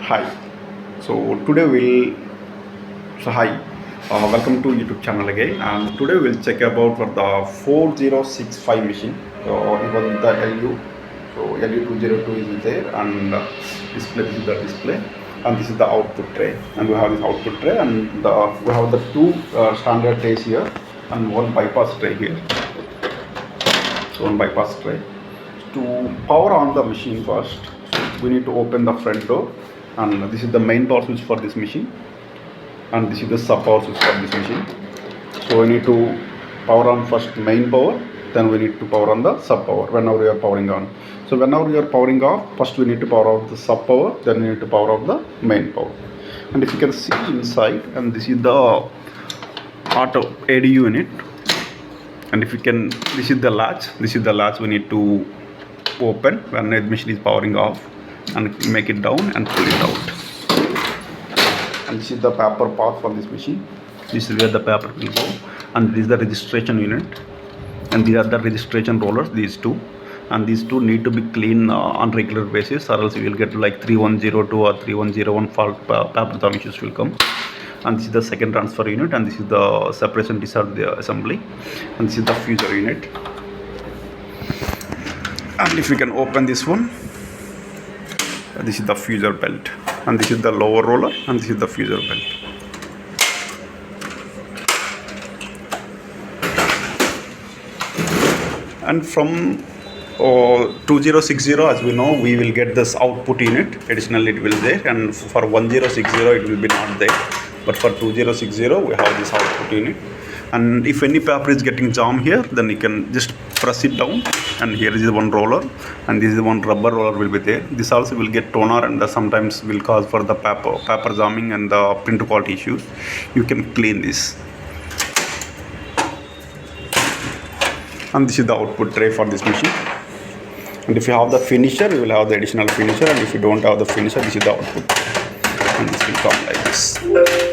Hi. So today hi. Welcome to YouTube channel again. And today we'll check about for the 4065 machine. So it was the LU. So LU202 is there, and this is the display, and this is the output tray. And we have this output tray, and we have the two standard trays here, and one bypass tray here. So one bypass tray. To power on the machine first, we need to open the front door, and this is the main power switch for this machine, and this is the sub power switch for this machine. So we need to power on first main power, then we need to power on the sub power whenever we are powering on. So whenever we are powering off, first we need to power off the sub power, then we need to power off the main power. And if you can see inside, and this is the auto AD unit, and if you can, this is the latch we need to open when the machine is powering off, and make it down and pull it out. And this is the paper part for this machine. This is where the paper will go, and this is the registration unit, and these are the registration rollers, these two, and these two need to be cleaned on regular basis, or else you will get like 3102 or 3101 fault paper jam issues will come. And this is the second transfer unit, and this is the separation discharge the assembly, and this is the fuser unit. And if we can open this one, this is the fuser belt, and this is the lower roller, and this is the fuser belt. And from 2060, as we know, we will get this output unit. Additionally, it will there, and for 1060 it will be not there, but for 2060 we have this output unit. And if any paper is getting jam here, then you can just press it down, and here is one roller, and this is one rubber roller will be there. This also will get toner, and sometimes will cause for the paper jamming and the print quality issues. You can clean this. And this is the output tray for this machine. And if you have the finisher, you will have the additional finisher, and if you don't have the finisher, this is the output, and this will come like this.